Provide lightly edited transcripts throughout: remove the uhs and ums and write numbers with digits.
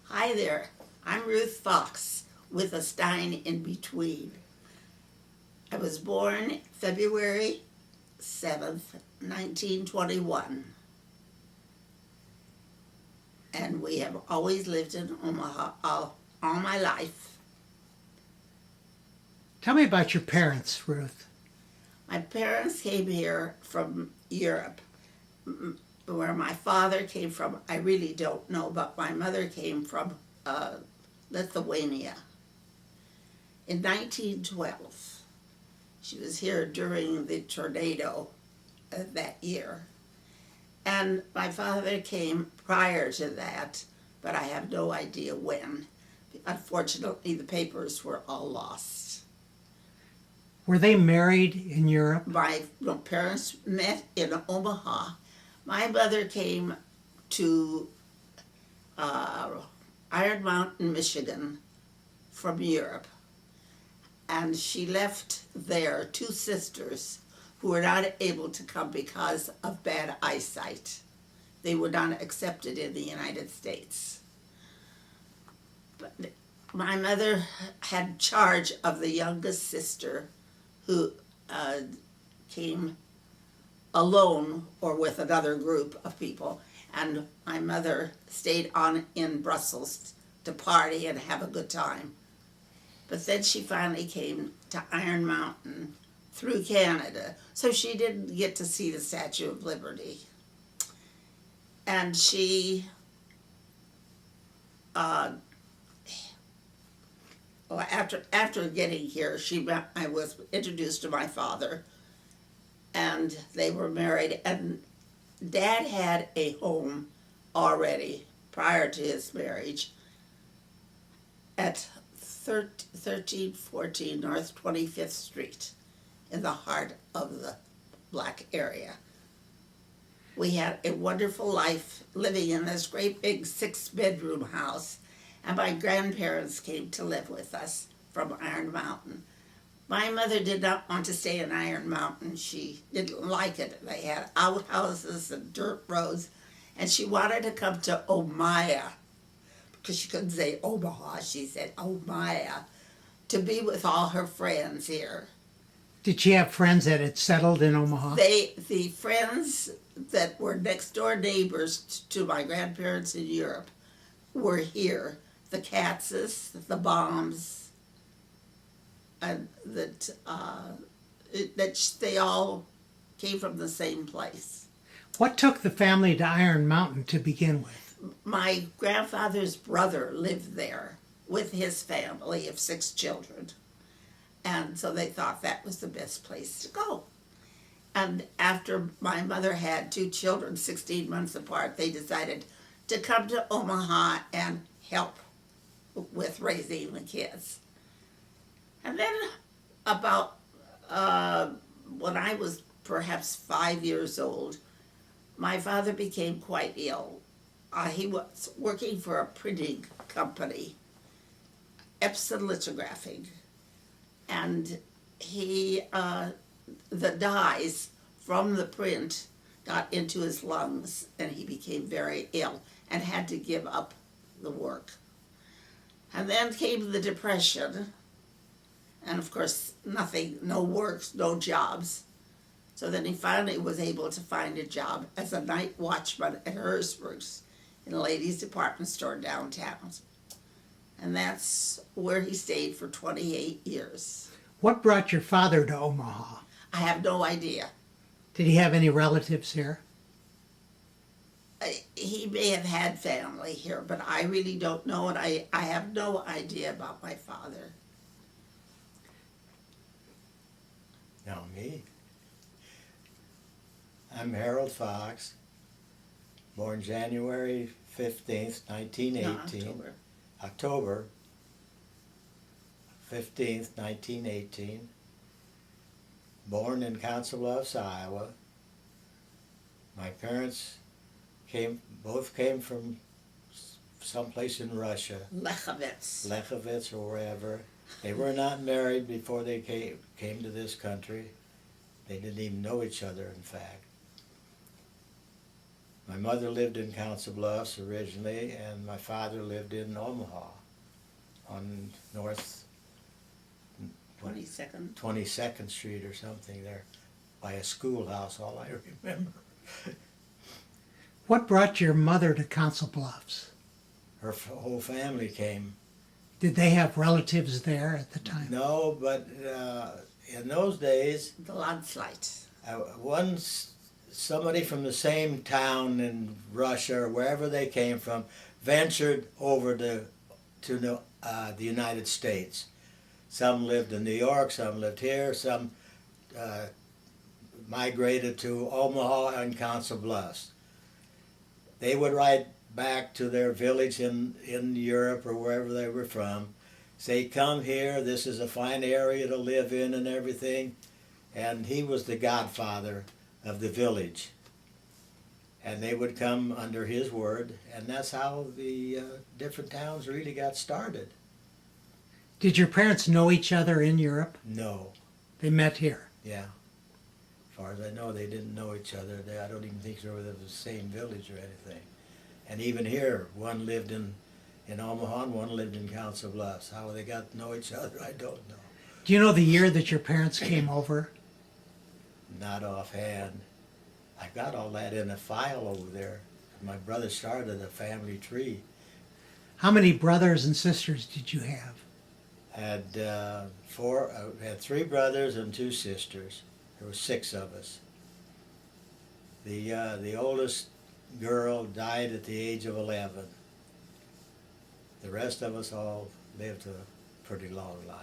Hi there, I'm Ruth Fox with a Stein in between. I was born February 7th, 1921, and we have always lived in Omaha all my life. Tell me about your parents, Ruth. My parents came here from Europe. Where my father came from, I really don't know, but my mother came from Lithuania in 1912. She was here during the tornado that year. And my father came prior to that, but I have no idea when. Unfortunately, the papers were all lost. Were they married in Europe? My parents met in Omaha. My mother came to Iron Mountain, Michigan from Europe, and she left there two sisters who were not able to come because of bad eyesight. They were not accepted in the United States. But my mother had charge of the youngest sister who came alone or with another group of people, and my mother stayed on in Brussels to party and have a good time. But then she finally came to Iron Mountain through Canada, so she didn't get to see the Statue of Liberty. And she after getting here, I was introduced to my father, and they were married. And Dad had a home already prior to his marriage at 1314 North 25th Street in the heart of the black area. We had a wonderful life living in this great big 6-bedroom house, and my grandparents came to live with us from Iron Mountain. My mother did not want to stay in Iron Mountain. She didn't like it. They had outhouses and dirt roads, and she wanted to come to Omaya, because she couldn't say Omaha. She said Omaya, to be with all her friends here. Did she have friends that had settled in Omaha? The friends that were next door neighbors to my grandparents in Europe were here. The Katzes, the Bombs, and that they all came from the same place. What took the family to Iron Mountain to begin with? My grandfather's brother lived there with his family of 6 children, and so they thought that was the best place to go. And after my mother had 2 children 16 months apart, they decided to come to Omaha and help with raising the kids. And then about when I was perhaps 5 years old, my father became quite ill. He was working for a printing company, Epson Lithographing, and the dyes from the print got into his lungs, and he became very ill and had to give up the work. And then came the Depression, and of course nothing, no work, no jobs. So then he finally was able to find a job as a night watchman at Herzberg's in a ladies' department store downtown. And that's where he stayed for 28 years. What brought your father to Omaha? I have no idea. Did he have any relatives here? He may have had family here, but I really don't know, and I have no idea about my father. Now me. I'm Harold Fox, born January 15th, 1918. No, October 15th, 1918. Born in Council Bluffs, Iowa. My parents both came from someplace in Russia. Lechovitz or wherever. They were not married before they came to this country. They didn't even know each other, in fact. My mother lived in Council Bluffs originally, and my father lived in Omaha on North 22nd. 22nd Street or something there by a schoolhouse, all I remember. What brought your mother to Council Bluffs? Her whole family came. Did they have relatives there at the time? No, but in those days, The landslide. somebody from the same town in Russia or wherever they came from ventured over to the United States. Some lived in New York, some lived here, some migrated to Omaha and Council Bluffs. They would ride back to their village in Europe or wherever they were from, say, come here, this is a fine area to live in and everything. And he was the godfather of the village. And they would come under his word, and that's how the different towns really got started. Did your parents know each other in Europe? No, They met here. yeah. As far as I know, they didn't know each other. I don't even think they were the same village or anything. And even here, one lived in Omaha and one lived in Council Bluffs. How they got to know each other, I don't know. Do you know the year that your parents came over? Not offhand. I've got all that in a file over there. My brother started a family tree. How many brothers and sisters did you have? Had had 3 brothers and 2 sisters. There were 6 of us. The oldest girl died at the age of 11. The rest of us all lived a pretty long life.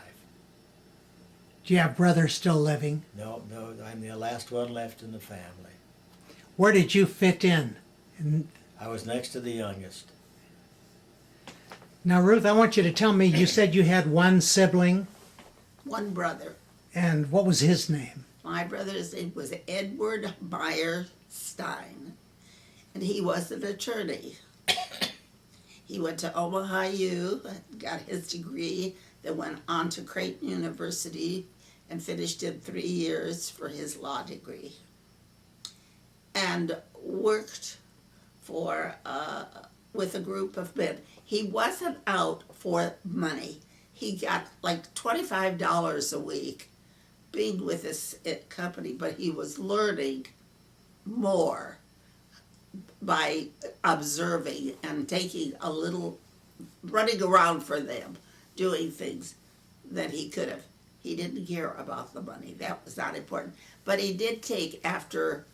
Do you have brothers still living? No, I'm the last one left in the family. Where did you fit in? I was next to the youngest. Now, Ruth, I want you to tell me, you said you had one sibling, One brother. and what was his name? My brother's name was Edward Meyer Stein, and he was an attorney. He went to Omaha U, got his degree, then went on to Creighton University and finished in 3 years for his law degree. And worked for with a group of men. He wasn't out for money. He got like $25 a week being with this company, but he was learning more by observing and taking a little, running around for them, doing things that he could have. He didn't care about the money. That was not important. But he did take, after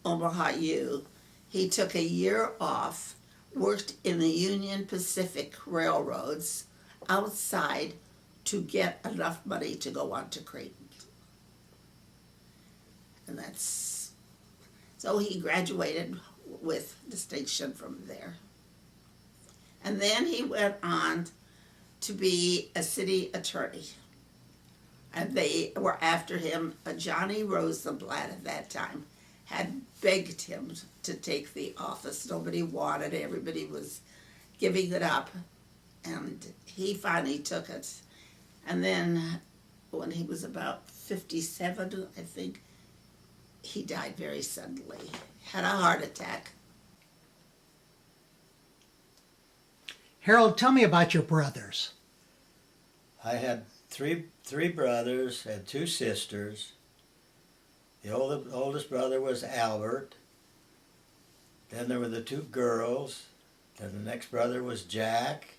Omaha U, he took a year off, worked in the Union Pacific Railroads outside to get enough money to go on to Creighton. And that's, so he graduated with distinction from there. And then he went on to be a city attorney. And they were after him. Johnny Rosenblatt at that time had begged him to take the office. Nobody wanted it. Everybody was giving it up. And he finally took it. And then when he was about 57, I think, he died very suddenly. Had a heart attack. Harold, tell me about your brothers. I had three brothers, had 2 sisters. The oldest brother was Albert. Then there were the 2 girls. Then the next brother was Jack,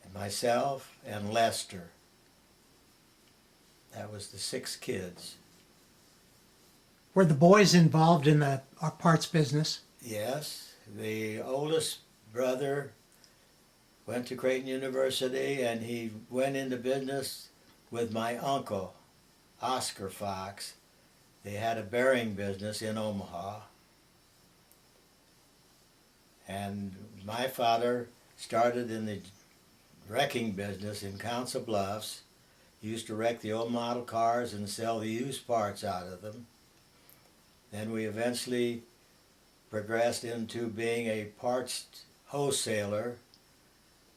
and myself, and Lester. That was the 6 kids. Were the boys involved in the parts business? Yes, the oldest brother went to Creighton University, and he went into business with my uncle, Oscar Fox. They had a bearing business in Omaha. And my father started in the wrecking business in Council Bluffs. He used to wreck the old model cars and sell the used parts out of them. Then we eventually progressed into being a parts wholesaler,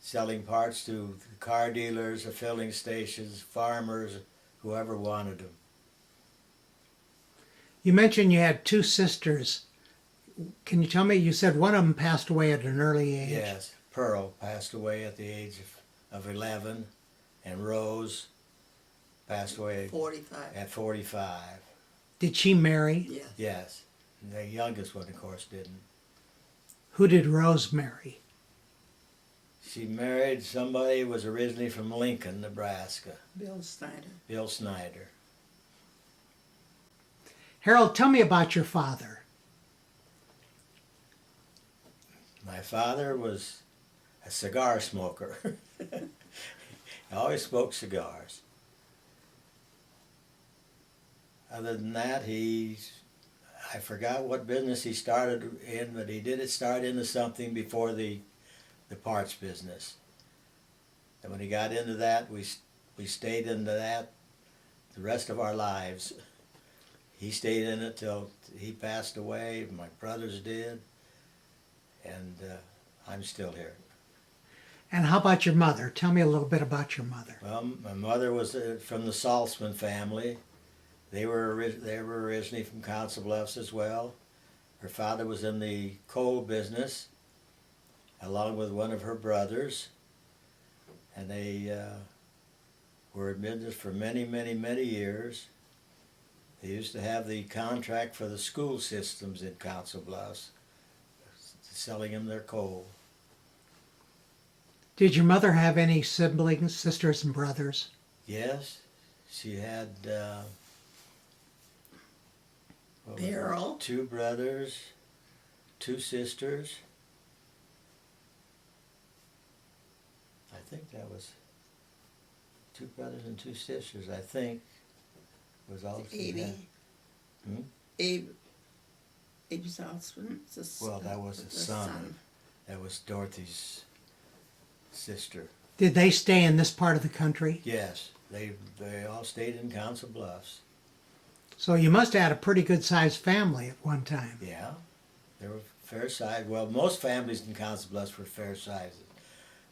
selling parts to car dealers, filling stations, farmers, whoever wanted them. You mentioned you had 2 sisters. Can you tell me, you said one of them passed away at an early age? Yes, Pearl passed away at the age of 11, and Rose passed away 45. at 45. Did she marry? Yeah. Yes, the youngest one, of course, didn't. Who did Rose marry? She married somebody who was originally from Lincoln, Nebraska, Bill Snyder. Bill Snyder. Harold, tell me about your father. My father was a cigar smoker. He always smoked cigars. Other than that, I forgot what business he started in, but he did start into something before the parts business. And when he got into that, we stayed into that the rest of our lives. He stayed in it till he passed away, my brothers did, and I'm still here. And how about your mother? Tell me a little bit about your mother. Well, my mother was from the Saltzman family. They were originally from Council Bluffs as well. Her father was in the coal business, along with one of her brothers, and they were in business for many, many, many years. They used to have the contract for the school systems in Council Bluffs, selling them their coal. Did your mother have any siblings, sisters and brothers? Yes, she had what was it? Beryl. 2 brothers, 2 sisters. I think that was 2 brothers and 2 sisters, I think, was all she Amy. had. Hmm? Abe Saltzman. Well, that was a son. That was Dorothy's sister. Did they stay in this part of the country? Yes, they all stayed in Council Bluffs. So you must have had a pretty good sized family at one time. Yeah, they were fair sized. Well, most families in Council Bluffs were fair sizes.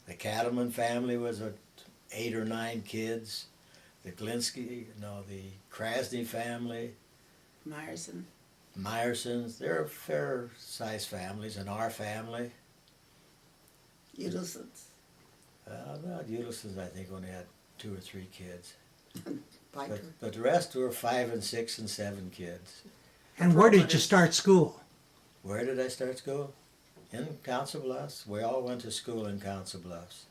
The Cattleman family was 8 or 9 kids. The Krasny family, Myersons, they're fair sized families. And our family, Udelsons. well, Ulysses, I think, only had 2 or 3 kids. Piper. But the rest were 5 and 6 and 7 kids. And where did you start school? Where did I start school? In Council Bluffs. We all went to school in Council Bluffs.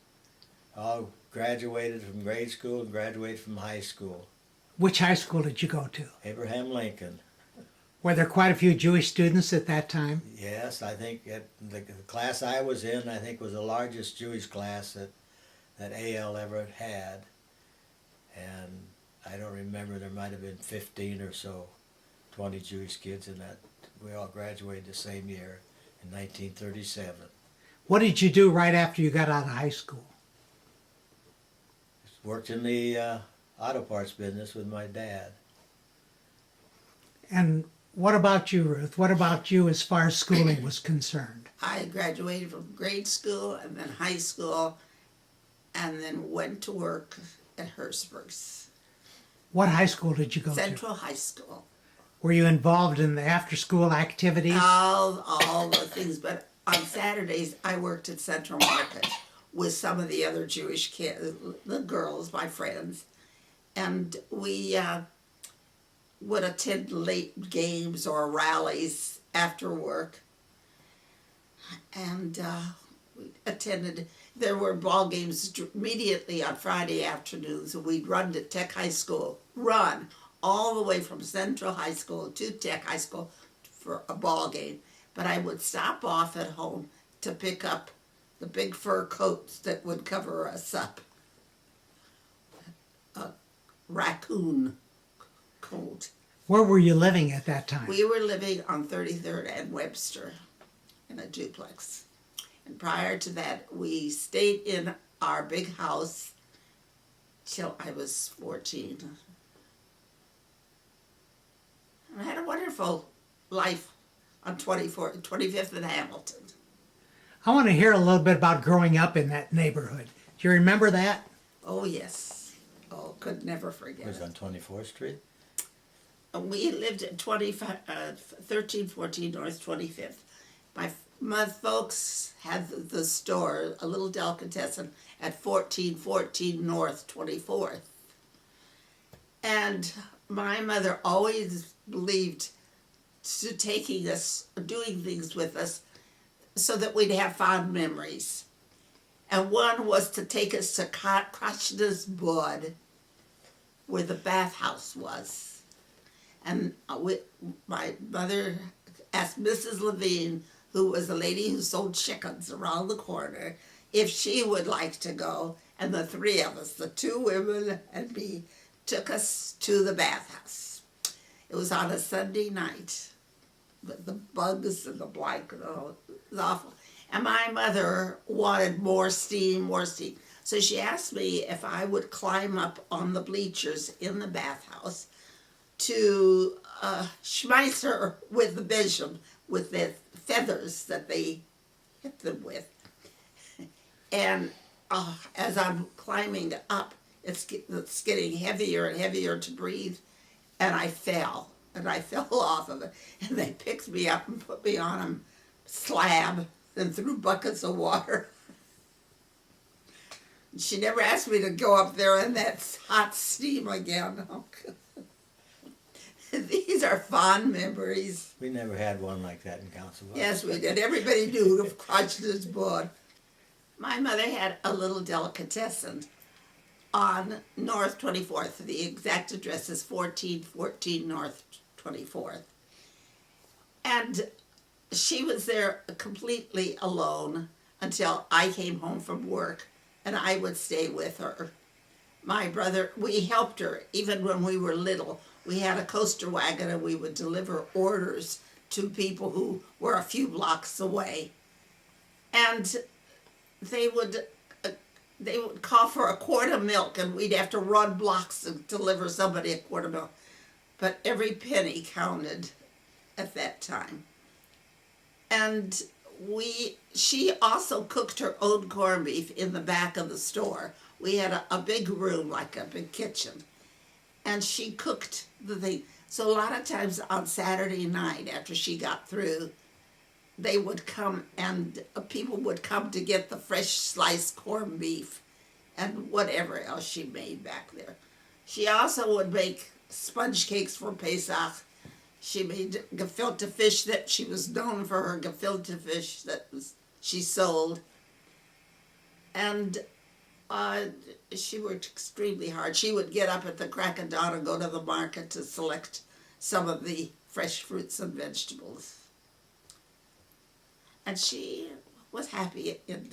All graduated from grade school and graduated from high school. Which high school did you go to? Abraham Lincoln. Were there quite a few Jewish students at that time? Yes, I think the class I was in, I think, was the largest Jewish class that AL ever had. And I don't remember, there might have been 15 or so, 20 Jewish kids in that. We all graduated the same year in 1937. What did you do right after you got out of high school? Worked in the auto parts business with my dad. And what about you, Ruth? What about you as far as schooling was concerned? I graduated from grade school and then high school and then went to work at Hurstburg's. What high school did you go to? Central High School. Were you involved in the after-school activities? All the things, but on Saturdays I worked at Central Market with some of the other Jewish kids, the girls, my friends, and we would attend late games or rallies after work, and we attended. There were ball games immediately on Friday afternoons, and we'd run to Tech High School, run all the way from Central High School to Tech High School for a ball game. But I would stop off at home to pick up the big fur coats that would cover us up. A raccoon coat. Where were you living at that time? We were living on 33rd and Webster in a duplex. And prior to that, we stayed in our big house till I was 14. And I had a wonderful life on 25th and Hamilton. I want to hear a little bit about growing up in that neighborhood. Do you remember that? Oh, yes. Oh, could never It forget was it. on 24th Street. we lived at 1314 North 25th. My folks had the store, a little delicatessen, at 1414 North 24th. And my mother always believed to taking us, doing things with us, so that we'd have fond memories. And one was to take us to Krishna's Bud, where the bathhouse was. And my mother asked Mrs. Levine, who was a lady who sold chickens around the corner, if she would like to go. And the three of us, the two women and me, took us to the bathhouse. It was on a Sunday night. But the bugs and the blanket, oh, it was awful. And my mother wanted more steam, more steam. So she asked me if I would climb up on the bleachers in the bathhouse to schmeiss her with the bishop, with the feathers that they hit them with. And as I'm climbing up, it's getting heavier and heavier to breathe, and I fell. And I fell off of it. And they picked me up and put me on a slab and threw buckets of water. She never asked me to go up there in that hot steam again. Oh, these are fond memories. We never had one like that in Council Bluffs. Yes, we did. Everybody knew of Crotch's Bud. My mother had a little delicatessen on North 24th. The exact address is 1414 North 24th. And she was there completely alone until I came home from work, and I would stay with her. My brother, we helped her even when we were little. We had a coaster wagon, and we would deliver orders to people who were a few blocks away. And they would call for a quart of milk, and we'd have to run blocks to deliver somebody a quart of milk. But every penny counted at that time. And she also cooked her own corned beef in the back of the store. We had a big room, like a big kitchen. And she cooked the thing. So a lot of times on Saturday night, after she got through, they would come, and people would come to get the fresh sliced corned beef and whatever else she made back there. She also would make sponge cakes for Pesach. She made gefilte fish that she was known for her gefilte fish that she sold. And she worked extremely hard. She would get up at the crack of dawn and go to the market to select some of the fresh fruits and vegetables. And she was happy in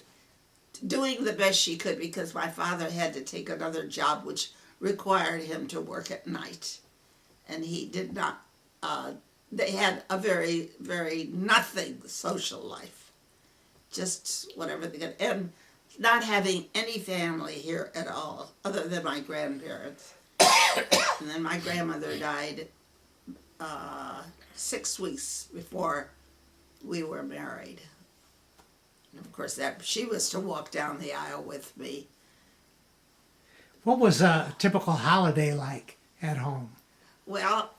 doing the best she could, because my father had to take another job which required him to work at night. And he did not, they had a very, very nothing social life. Just whatever they could. And not having any family here at all, other than my grandparents. And then my grandmother died 6 weeks before we were married. And of course, that she was to walk down the aisle with me. What was a typical holiday like at home? Well,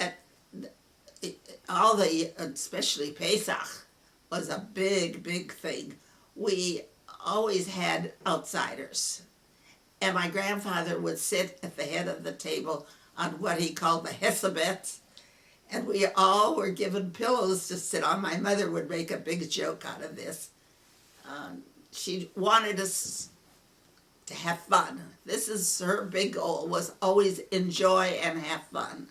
especially Pesach, was a big, big thing. We always had outsiders. And my grandfather would sit at the head of the table on what he called the hesabet. And we all were given pillows to sit on. My mother would make a big joke out of this. She wanted us to have fun. This is her big goal, was always enjoy and have fun.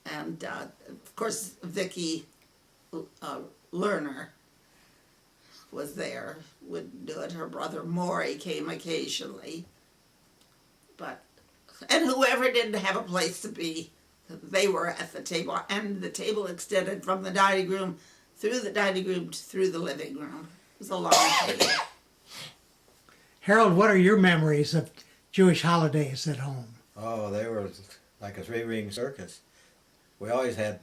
And of course, Vicki Lerner was there, would do it. Her brother Maury came occasionally. And whoever didn't have a place to be, they were at the table. And the table extended from the dining room, through the dining room, through the living room. It was a long table. Harold, what are your memories of Jewish holidays at home? Oh, they were like a three-ring circus. We always had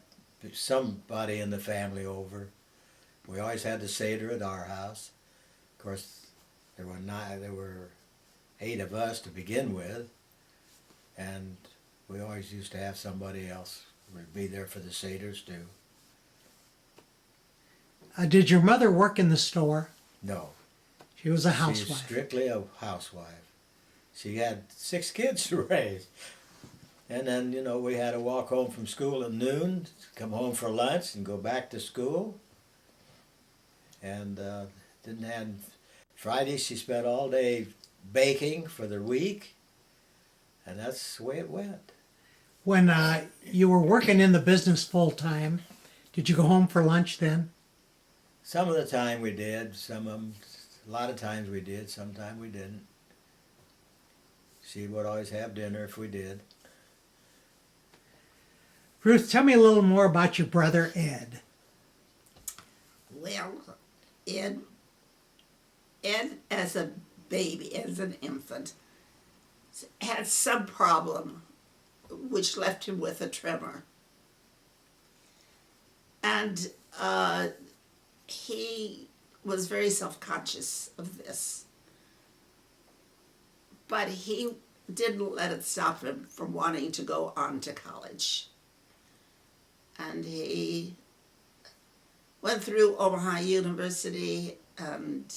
somebody in the family over. We always had the Seder at our house. Of course, there were 8 of us to begin with, and we always used to have somebody else We'd be there for the Seder's too. Did your mother work in the store? No. She was a She's housewife. strictly a housewife. She had 6 kids to raise. And then, you know, we had to walk home from school at noon, come home for lunch, and go back to school. And didn't have Friday. She spent all day baking for the week, and that's the way it went. When you were working in the business full time, did you go home for lunch then? Some of the time we did. A lot of times we did. Sometimes we didn't. She would always have dinner if we did. Ruth, tell me a little more about your brother Ed. Well, Ed as a baby, as an infant, had some problem which left him with a tremor. And he was very self-conscious of this. But he didn't let it stop him from wanting to go on to college. And he went through Omaha University, and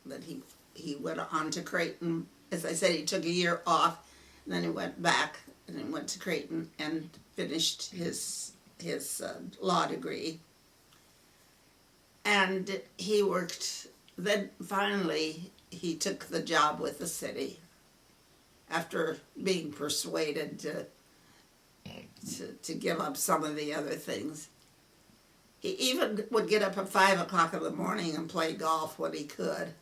then he went on to Creighton. As I said, he took a year off, and then he went back and he went to Creighton and finished his law degree. And he worked. Then finally, he took the job with the city after being persuaded to give up some of the other things. He even would get up at 5 o'clock in the morning and play golf when he could.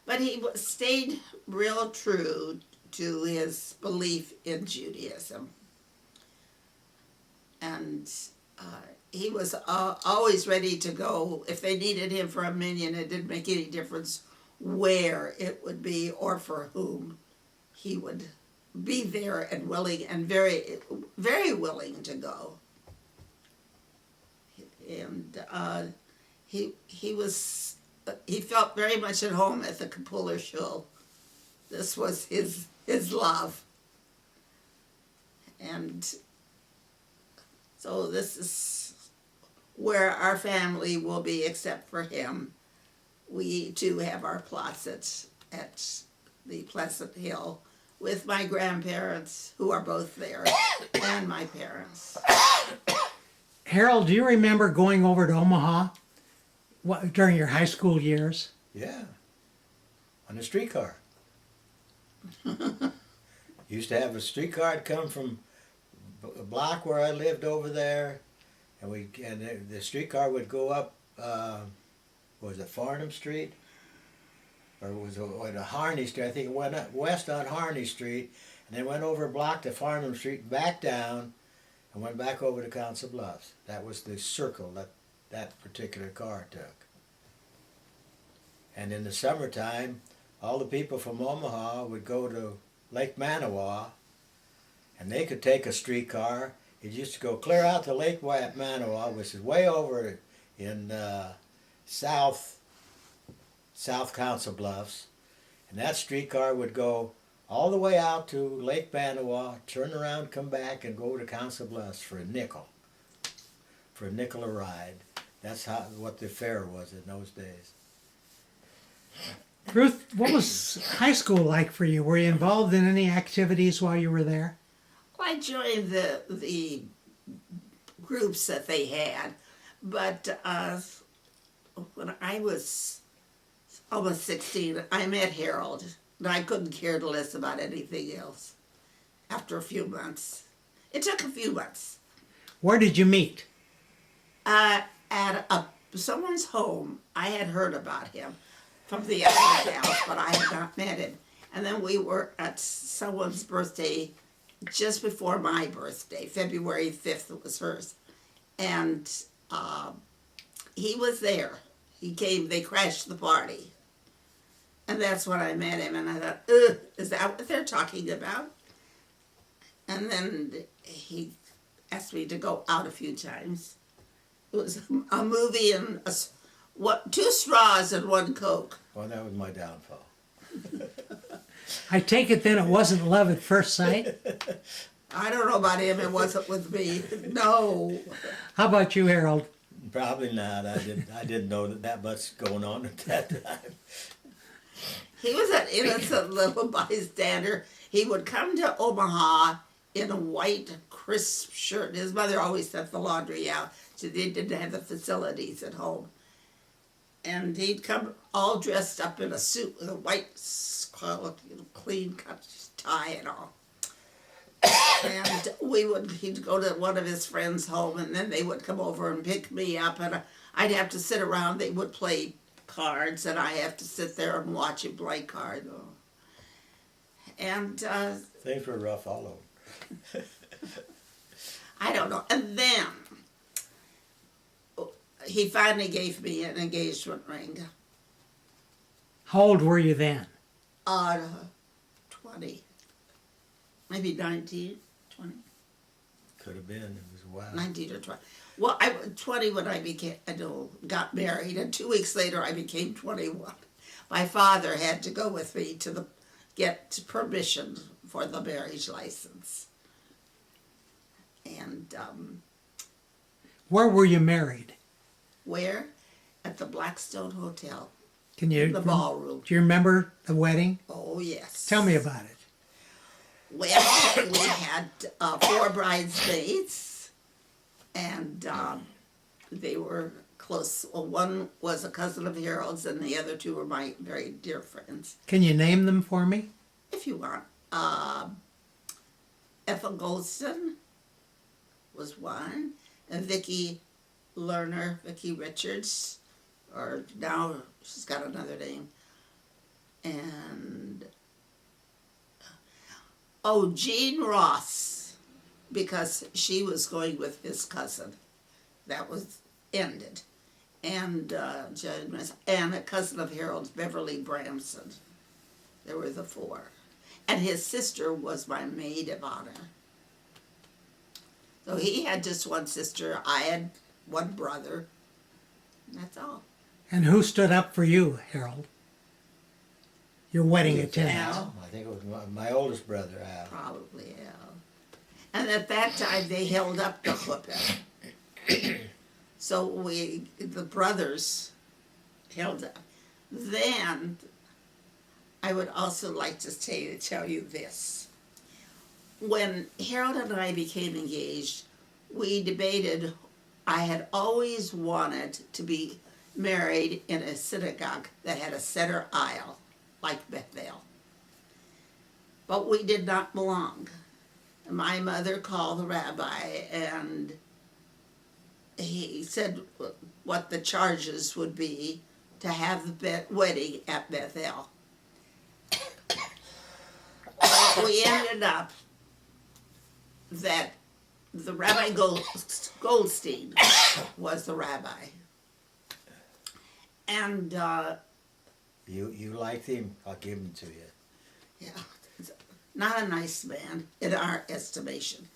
But he stayed real true to his belief in Judaism. And he was always ready to go. If they needed him for a minion, it didn't make any difference where it would be or for whom. He would be there and willing, and very, very willing to go. And he felt very much at home at the Kapuler Shul. This was his love. And so this is where our family will be, except for him. We too have our plots at the Pleasant Hill with my grandparents, who are both there, and my parents. Harold, do you remember going over to Omaha during your high school years? Yeah. On a streetcar. Used to have a streetcar come from a block where I lived over there, and the streetcar would go up, was it Farnham Street? Or was it Harney Street? I think it went up west on Harney Street, and then went over a block to Farnham Street, back down, and went back over to Council Bluffs. That was the circle that particular car took. And in the summertime, all the people from Omaha would go to Lake Manawa, and they could take a streetcar. It used to go clear out to Lake Manawa, which is way over in South Council Bluffs, and that streetcar would go all the way out to Lake Manawa, turn around, come back, and go to Council Bluffs for a nickel a ride. That's what the fare was in those days. Ruth, what was high school like for you? Were you involved in any activities while you were there? Well, I joined the groups that they had, but when I was almost 16, I met Harold, and I couldn't care less about anything else after a few months. It took a few months. Where did you meet? At someone's home. I had heard about him from the other gals, but I had not met him. And then we were at someone's birthday just before my birthday. February 5th was hers. And he was there. He came, they crashed the party. And that's when I met him, and I thought, ugh, is that what they're talking about? And then he asked me to go out a few times. It was a movie and 2 straws and 1 Coke. Well, that was my downfall. I take it then it wasn't love at first sight? I don't know about him. It wasn't with me. No. How about you, Harold? Probably not. I didn't know that much going on at that time. He was an innocent little bystander. He would come to Omaha in a white, crisp shirt. His mother always sent the laundry out, so they didn't have the facilities at home. And he'd come all dressed up in a suit with a white, clean cut tie and all. And he'd go to one of his friends' home, and then they would come over and pick me up, and I'd have to sit around. They would play cards, and I have to sit there and watch him play cards. And Things were rough all over. I don't know. And then he finally gave me an engagement ring. How old were you then? 20. Maybe 19, 20. Could have been. It was a while. 19 or 20. Well, I was 20 when I got married, and 2 weeks later I became 21. My father had to go with me to get permission for the marriage license. And Where were you married? where? At the Blackstone Hotel, Can you? in the ballroom. Do you remember the wedding? Oh, yes. Tell me about it. Well, we had 4 bridesmaids, and they were close. Well, one was a cousin of Harold's, and the other 2 were my very dear friends. Can you name them for me? If you want. Ethel Goldston was one, and Vicki Richards, or now she's got another name, and Jean Ross, because she was going with his cousin. That was ended. And a cousin of Harold's, Beverly Bramson. There were the 4. And his sister was my maid of honor. So he had just one sister. I had one brother. That's all. And who stood up for you, Harold? Your wedding attendant. Al. I think it was my oldest brother, Al. Probably, Al. And at that time, they held up the chuppah. So the brothers held up. Then, I would also like to tell you this. When Harold and I became engaged, we debated. I had always wanted to be married in a synagogue that had a center aisle, like Bethel. But we did not belong. My mother called the rabbi, and he said what the charges would be to have the wedding at Bethel. We ended up that the Rabbi Goldstein was the rabbi. And You liked him, I'll give him to you. yeah, not a nice man in our estimation.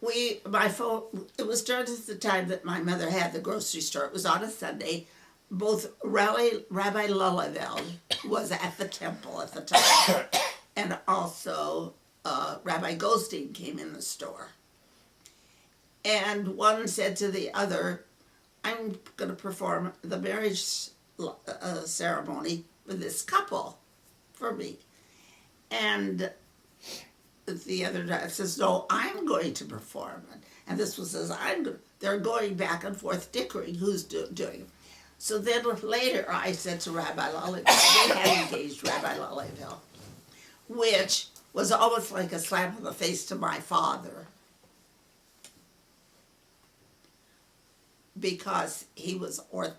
It was during the time that my mother had the grocery store. It was on a Sunday. Both Rabbi Lullivell was at the temple at the time, and also Rabbi Goldstein came in the store. And one said to the other, I'm going to perform the marriage ceremony with this couple for me. And the other guy says, no, I'm going to perform it. And this one says, they're going back and forth dickering who's doing it. So then later I said to Rabbi Lullivell, they had engaged Rabbi Lullivell, which was almost like a slap in the face to my father. Because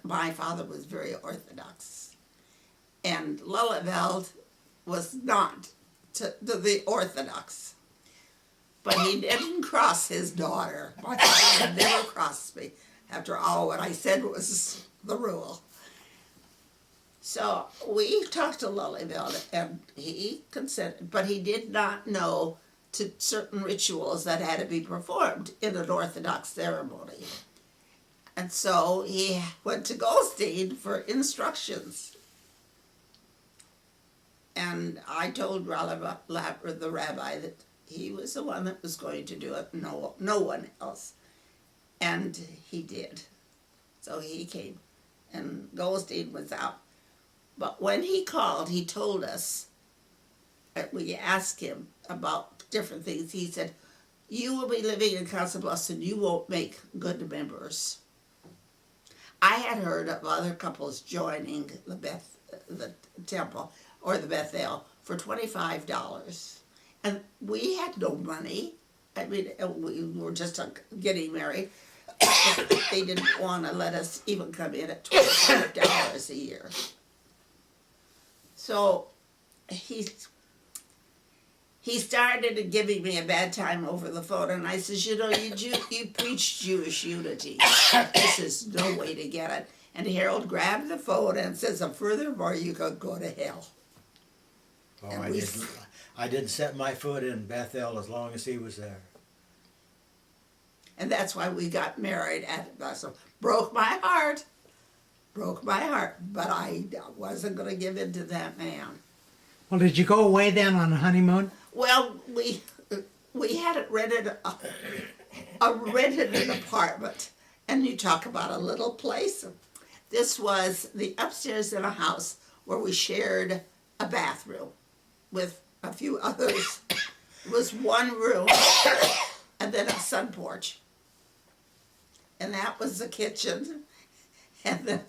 my father was very Orthodox. And Lullivell was not to the Orthodox. But he didn't cross his daughter. My father had never crossed me. After all, what I said was the rule. So we talked to Lullivell, and he consented, but he did not know to certain rituals that had to be performed in an Orthodox ceremony. And so he went to Goldstein for instructions. And I told the rabbi that he was the one that was going to do it, no one else. And he did. So he came, and Goldstein was out. But when he called, he told us, we asked him about different things. He said, you will be living in Council Bluffs and you won't make good members. I had heard of other couples joining the temple or the Bethel for $25. And we had no money. I mean, we were just getting married. They didn't want to let us even come in at $25 a year. So he started giving me a bad time over the phone, and I says, you preach Jewish unity. This is no way to get it. And Harold grabbed the phone and says, and furthermore, you could go to hell. Oh, I didn't set my foot in Bethel as long as he was there. And that's why we got married at Bethel. Broke my heart, but I wasn't going to give in to that man. Well, did you go away then on a honeymoon? Well, we had it rented rented an apartment, and you talk about a little place. This was the upstairs in a house where we shared a bathroom with a few others. It was one room and then a sun porch. And that was the kitchen. And then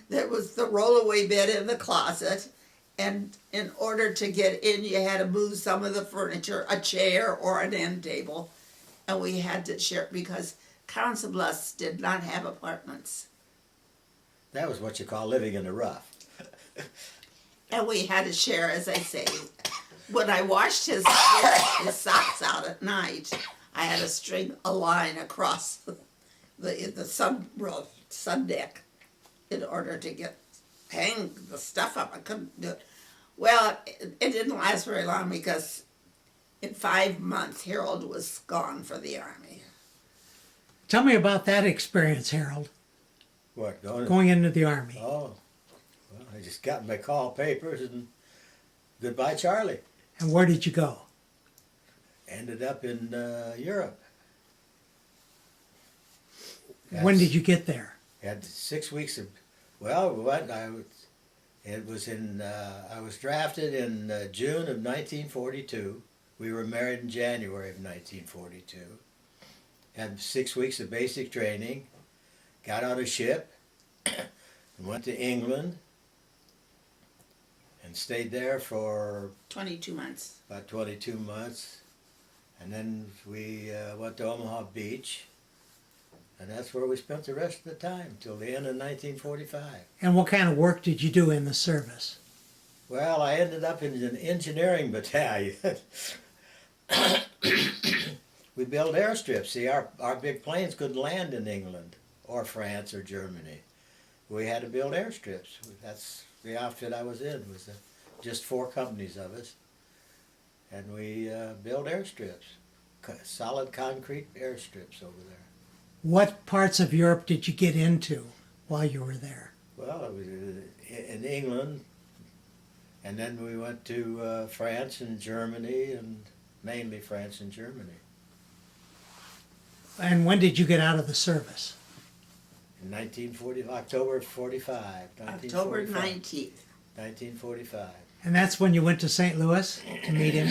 there was the rollaway bed in the closet. And in order to get in, you had to move some of the furniture, a chair or an end table. And we had to share because Council Bluffs did not have apartments. That was what you call living in the rough. And we had to share, as I say. When I washed his socks out at night, I had to string a line across the sun deck in order to hang the stuff up. I couldn't do it. Well, it didn't last very long because in 5 months, Harold was gone for the Army. Tell me about that experience, Harold, What, going into the Army. Oh, well, I just got my call papers and goodbye, Charlie. And where did you go? Ended up in Europe. When did you get there? Had 6 weeks of, well, what I was, it was in, I was drafted in June of 1942. We were married in January of 1942. Had 6 weeks of basic training, got on a ship, and went to England, and stayed there for 22 months. about 22 months. And then we went to Omaha Beach, and that's where we spent the rest of the time, till the end of 1945. And what kind of work did you do in the service? Well, I ended up in an engineering battalion. We built airstrips. See, our big planes couldn't land in England or France or Germany. We had to build airstrips. That's the outfit I was in. Was just 4 companies of us, and we built airstrips, solid concrete airstrips over there. What parts of Europe did you get into while you were there? Well, it was in England, and then we went to France and Germany, and mainly France and Germany. And when did you get out of the service? In 1940, October 45, October 19th. 1945. And that's when you went to St. Louis to meet him?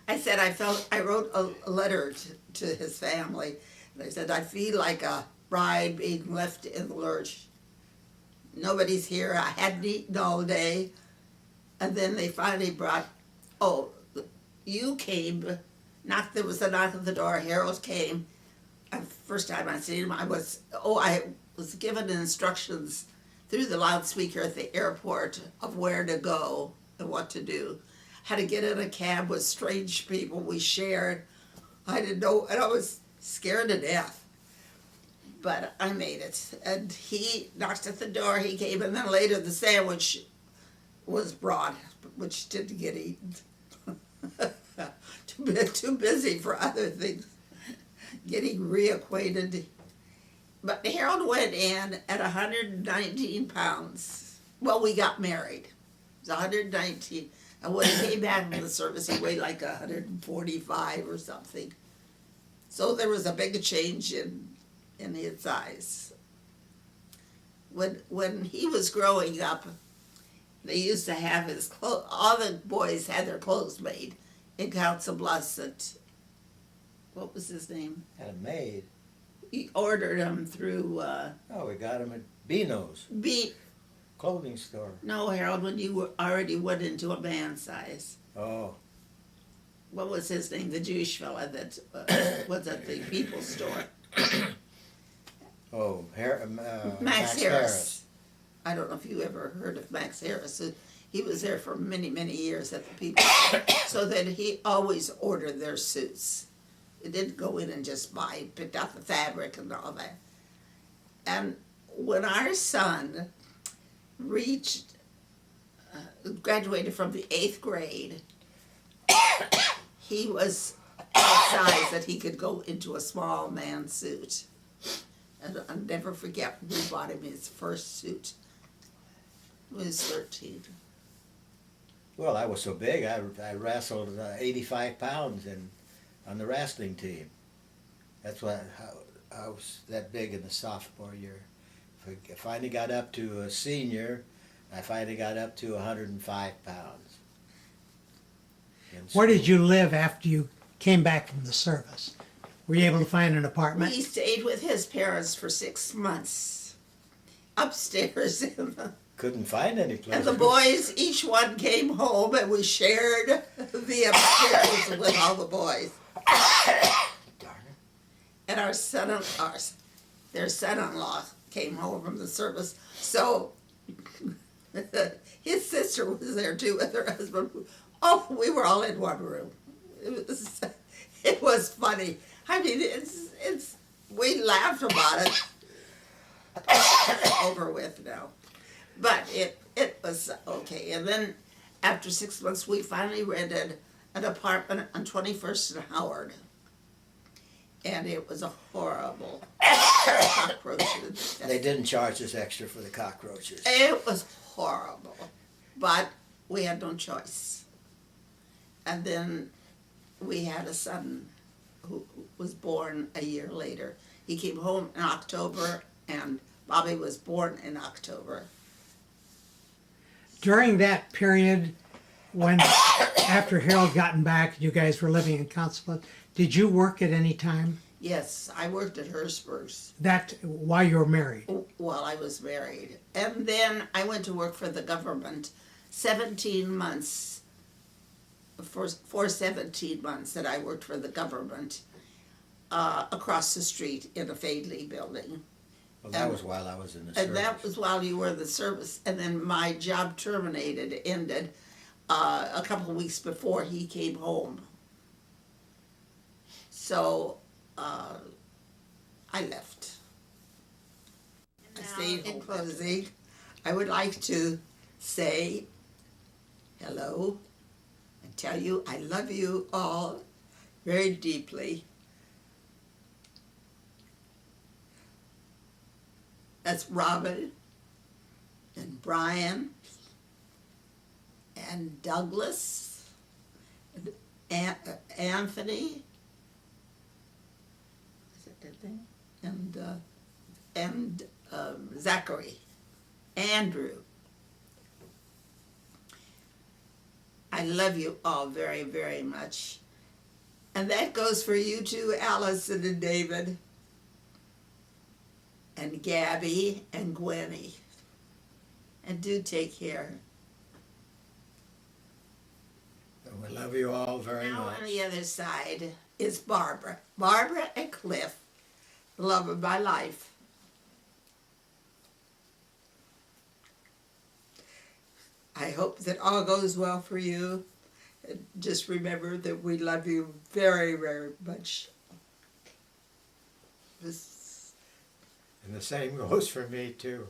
I said I wrote a letter to his family. And I said, I feel like a bride being left in the lurch. Nobody's here. I hadn't eaten all day. And then they finally brought, you came. There was a knock at the door. Harold came. First time I seen him, I was given instructions through the loudspeaker at the airport of where to go and what to do. Had to get in a cab with strange people we shared. I didn't know, and I was scared to death. But I made it. And he knocked at the door, he came, and then later the sandwich was brought, which didn't get eaten. Too busy for other things, getting reacquainted. But Harold went in at 119 pounds. Well, we got married. It was 119. And when he came back from the service, he weighed like 145 or something. So there was a big change in his size. When he was growing up, they used to have his clothes, all the boys had their clothes made in Council Bluffs at, what was his name? Had a maid. He ordered them through, Oh, we got him at Beano's clothing store. No, Harold, when you already went into a man size. Oh, What was his name? The Jewish fella that was at the People's store. oh, Max Harris. I don't know if you ever heard of Max Harris. He was there for many, many years at the People's store. So that he always ordered their suits. He didn't go in and just picked out the fabric and all that. And when our son graduated from the 8th grade, he was a size that he could go into a small man suit. And I'll never forget, we bought him his first suit. He was 13. well, I was so big, I wrestled 85 pounds on the wrestling team. That's how I was that big in the sophomore year. I finally got up to a senior. I finally got up to 105 pounds. Where did you live after you came back from the service? Were you able to find an apartment? He stayed with his parents for 6 months, upstairs Couldn't find any place. and the boys, each one came home, and we shared the upstairs with all the boys. Darn it. And their son-in-law came home from the service, so his sister was there too with her husband. Oh, we were all in one room. It was funny. I mean, we laughed about it. It's over with now. But it was okay. And then after 6 months, we finally rented an apartment on 21st and Howard. And it was a horrible cockroach. They didn't charge us extra for the cockroaches. It was horrible. But we had no choice. And then we had a son who was born a year later. He came home in October, and Bobby was born in October. During that period, when after Harold gotten back, you guys were living in Council Bluffs, did you work at any time? Yes, I worked at Hersberg's That while you were married? while I was married. And then I went to work for the government 17 months. For 17 months that I worked for the government across the street in a Fadley building. Well, that was while I was in the service. And that was while you were in the service. And then my job ended a couple of weeks before he came home. So I left. I stayed in closing. I would like to say hello. Tell you I love you all very deeply. That's Robin and Brian and Douglas and Anthony. Is that their thing? And Zachary, Andrew. I love you all very, very much. And that goes for you too, Allison and David, and Gabby and Gwenny. And do take care. And we love you all very Now much. on the other side is Barbara. Barbara and Cliff, the love of my life. I hope that all goes well for you. And just remember that we love you very, very much. And the same goes for me too.